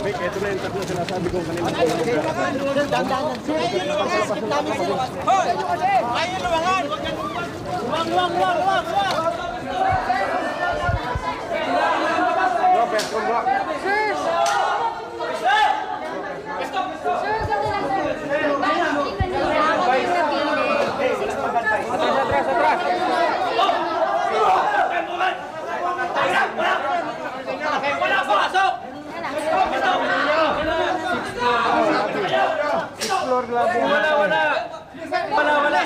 Vic, ito na yung tatlo sinasabi ko kanina. Hoy! Ayaw luwangan! Luwang! Wala.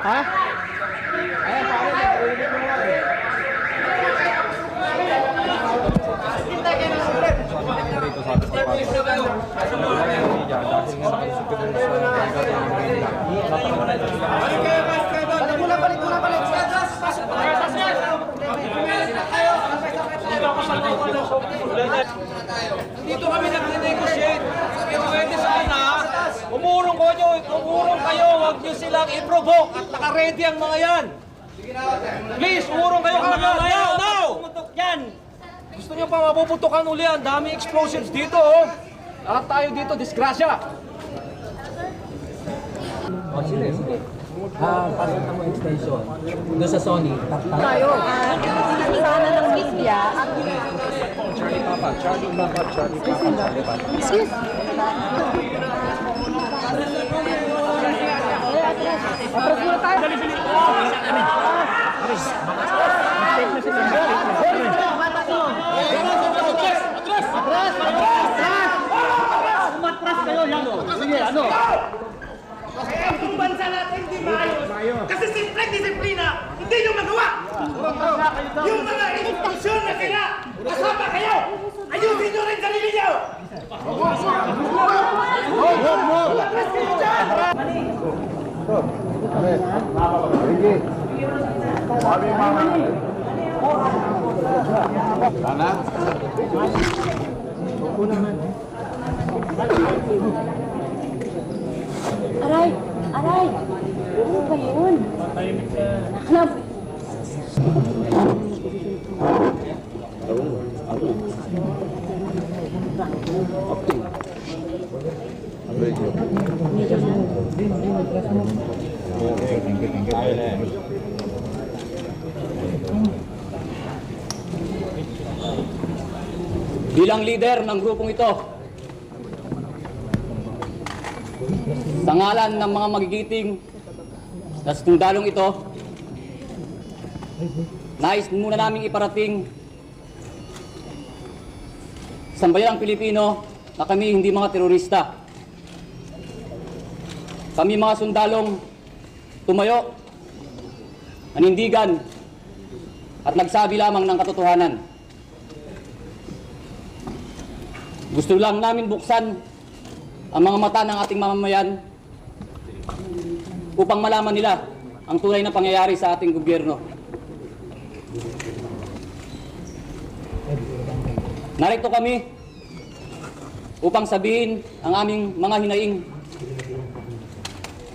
Ha? Ayan, Dito kami nag-negotiate. Pwede sana, umurong kayo, huwag nyo silang i-provoke at naka-ready ang mga yan. Please, umurong kayo kung nakakayaw. Now! Yan! Gusto nyo pa mapuputukan uli yan. Dami explosives dito, oh. Lahat tayo dito, disgrasya. Sige. Pasok na mo extension. Doon sa Sony. Tayo. Sana ng media at Charlie Papa. Sis. Atras muna tayo. Umatras kayo yan. Sige, ano? Kung bansa natin hindi maayos. Kasi simpleng disiplina, hindi nyo magawa. Yung mga instruksyon na sila, kasama kayo. Ayusin nyo rin sarili nyo. Umatras kayo dyan. Sana? Aray! Ano ba yun? Anak! Bilang leader ng grupong ito, sa ngalan ng mga magigiting na sundalong ito, nais muna naming iparating sa bayang Pilipino na kami hindi mga terorista. Kami mga sundalong tumayo, nanindigan at nagsabi lamang ng katotohanan. Gusto lang namin buksan ang mga mata ng ating mamamayan upang malaman nila ang tunay na pangyayari sa ating gobyerno. Narito kami upang sabihin ang aming mga hinaing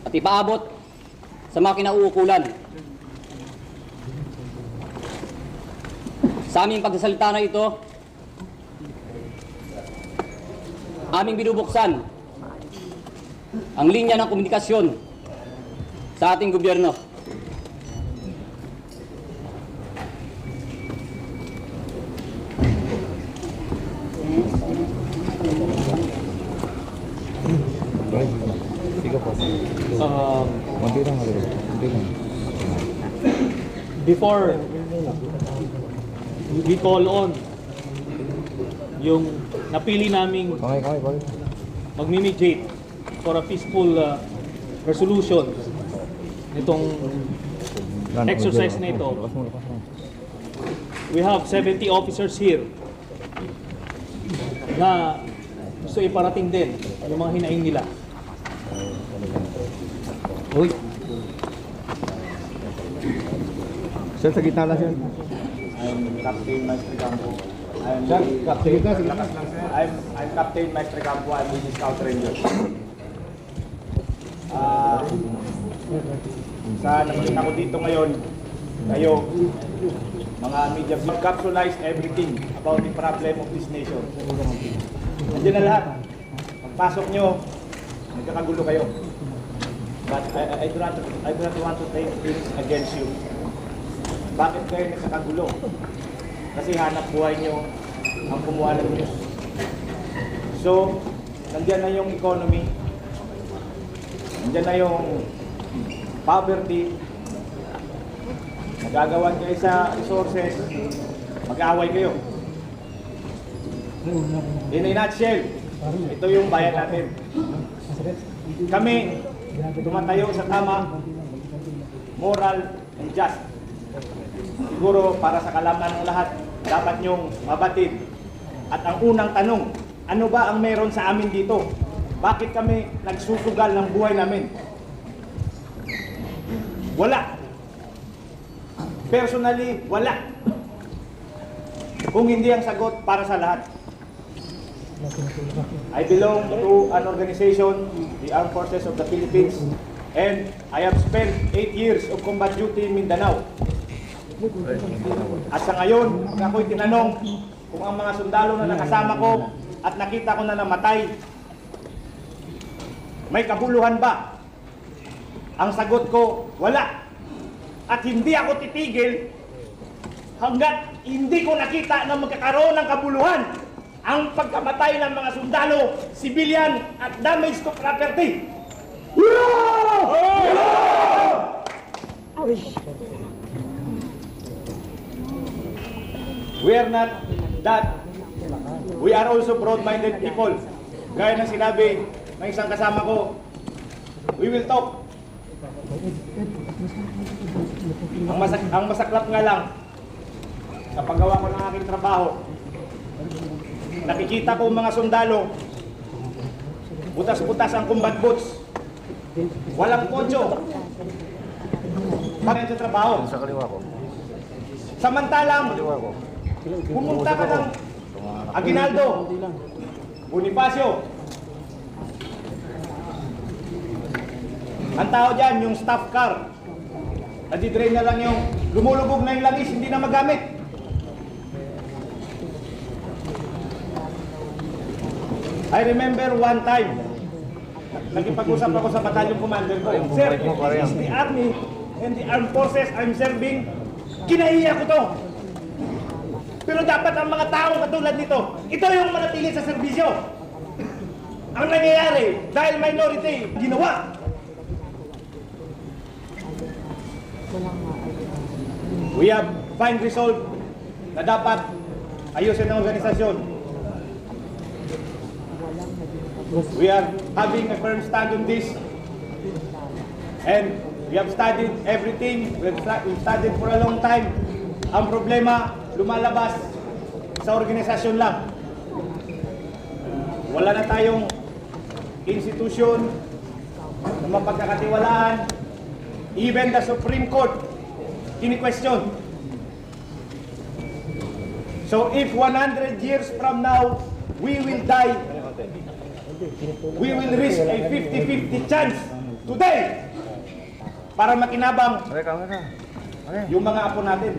at ipaabot sa mga kinauukulan. Sa aming pagsasalita na ito, aming binubuksan ang linya ng komunikasyon sa ating gobyerno. Before we call on yung napili naming mag-mediate for a peaceful resolution nitong exercise na ito, we have 70 officers here na gusto iparating din yung mga hinaing nila. Sir, sa gitna lang siya. I'm Captain Maestro Campo. I'm Captain Maestro Campo. I'm with the Scout Rangers. Sa nakita ko dito ngayon, kayo, mga media, we capsulize everything about the problem of this nation. Nandiyan na lahat. Pagpasok nyo, nagkakagulo kayo. But I do not want to take things against you. Bakit kayo nagkakagulo? Kasi hanap buhay nyo ang kumuha ng news. So, nandiyan na yung economy, nandiyan na yung poverty, nagagawan kayo sa resources, mag-aaway kayo. In a nutshell, ito yung bayan natin. Kami, tumatayo sa tama, moral, and just. Siguro para sa kalaman ng lahat, dapat nyong mabatid. At ang unang tanong, ano ba ang meron sa amin dito? Bakit kami nagsusugal ng buhay namin? Wala. Personally, wala. Kung hindi ang sagot para sa lahat. I belong to an organization, the Armed Forces of the Philippines, and I have spent 8 years of combat duty in Mindanao. At sa ngayon, ako'y tinanong kung ang mga sundalo na nakasama ko at nakita ko na namatay, may kabuluhan ba? Ang sagot ko, wala. At hindi ako titigil hanggat hindi ko nakita na magkakaroon ng kabuluhan ang pagkamatay ng mga sundalo, civilian at damage to property. We are not that. We are also broad-minded people. Gaya ng sinabi ng isang kasama ko, we will talk. Ang masaklap nga lang, sa paggawa ko ng aking trabaho, nakikita ko mga sundalo, butas-butas ang combat boots, walang poncho. Bakit sa trabaho? Sa kaliwa ko. Samantalang, pumunta ka ng Aguinaldo, Bonifacio. Ang tao dyan, yung staff car, nadidrain na lang yung, lumulubog na yung langis, hindi na magamit. I remember one time, nakipag-usap ako sa battalion commander ko, Sir, if this is the Army and the Armed Forces I'm serving, kinahiya ko to. Pero dapat ang mga taong katulad nito, ito yung manatili sa serbisyo. Ang nangyayari, dahil minority, ginawa. We have fine resolve na dapat ayusin ang organisasyon. We are having a firm stand on this. And we have studied everything. We've studied for a long time. Ang problema, lumalabas sa organisasyon lang. Wala na tayong institusyon na mapagkakatiwalaan. Even the Supreme Court, kini-question. So if 100 years from now, we will die, we will risk a 50-50 chance today para makinabang yung mga apo natin.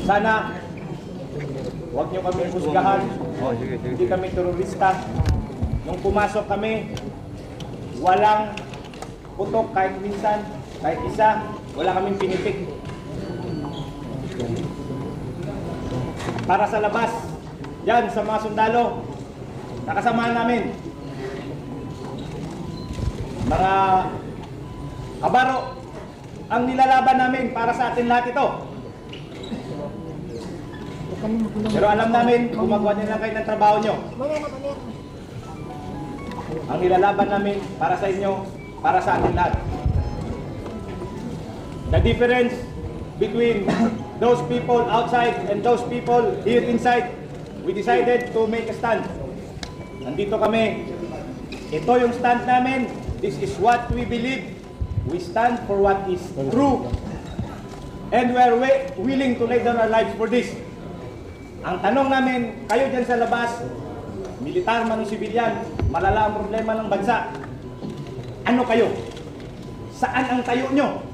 Sana huwag niyo kami husgahan. Hindi kami terorista. Nung pumasok kami, walang putok kahit minsan, kahit isa, wala kaming pinipik. Para sa labas, yan sa mga sundalo, nakasamahan namin. Mga kabaro, ang nilalaban namin para sa atin lahat ito. Pero alam namin, gumagawa niyo lang kayo ng trabaho nyo. Ang nilalaban namin para sa inyo, para sa atin lahat. The difference between those people outside and those people here inside, we decided to make a stand. Nandito kami. Ito yung stand namin. This is what we believe. We stand for what is true. And we are willing to lay down our lives for this. Ang tanong namin, kayo dyan sa labas, militar man o sibilyan, malala ang problema ng bansa. Ano kayo? Saan ang tayo nyo?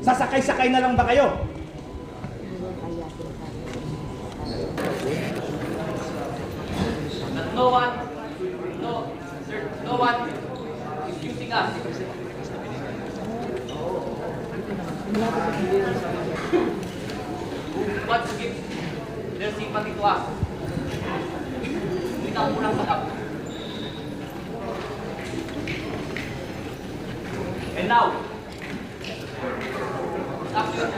Sasakay-sakay na lang ba kayo? No one, sir, no one is using us. What to give their sympathy to us. Hindi na kulang kalap. And now, after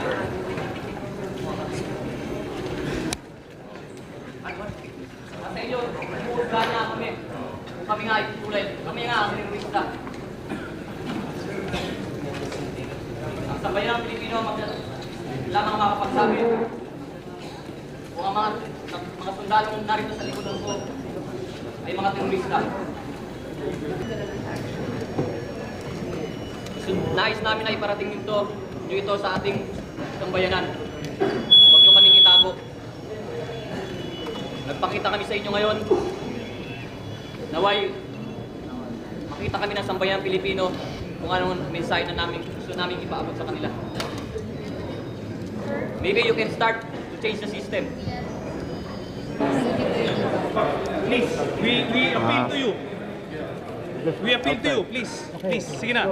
sa inyo, umuuga na kami. Kami nga itutuloy. Kami nga ang terorista. Ang sambayan ng Pilipino lamang makapagsabi kung ang mga sundalong narito sa likodan ko ay mga terorista. Nais namin na iparating nyo ito sa ating sambayanan. Huwag nyo kaming itago. Nagpakita kami sa inyo ngayon. Naway, makita kami ng sambayan Pilipino kung anong mensahe na gusto namin ipaabot sa kanila. Maybe you can start to change the system. Please, we appeal to you. We appeal to you, please. Please, sige na.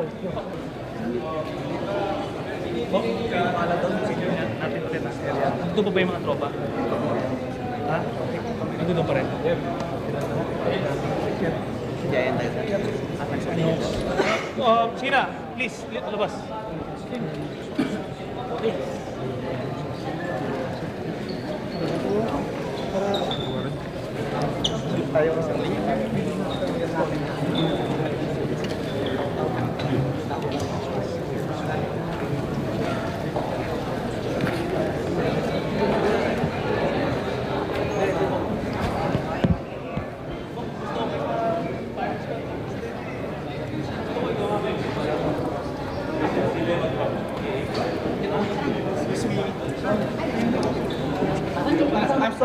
Ito pa ba yung mga tropa? Ha? Ito pa rin. Sige na, please, labas.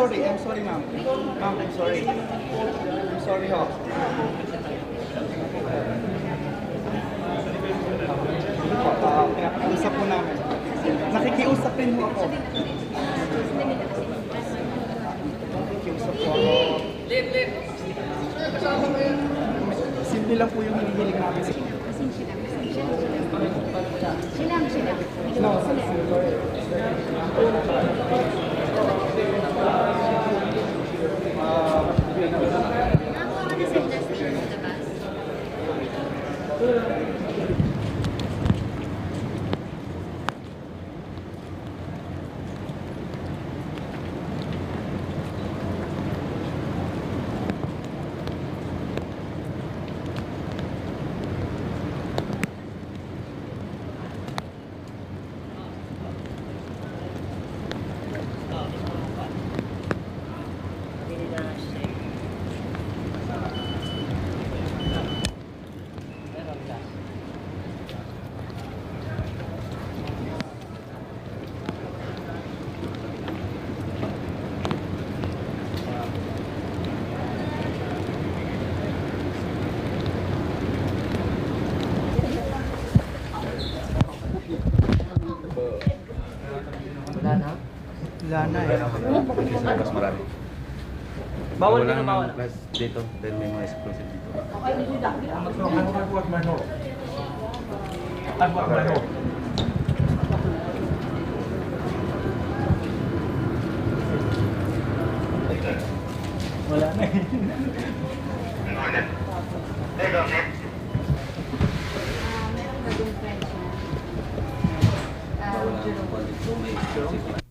I'm sorry, ma'am. Ma'am, I'm sorry. I'm sorry, ho. Pinakiusap po namin. Nakikiusap rin mo ako. Nakikiusap po ako. Live. Simple lang po yung hinihiling namin. No, Wala na eh. Mas marami. Bawal Wala dito, bawal. nang class dito dahil may mga exclusive dito. Bawal ang quality. May exclusive.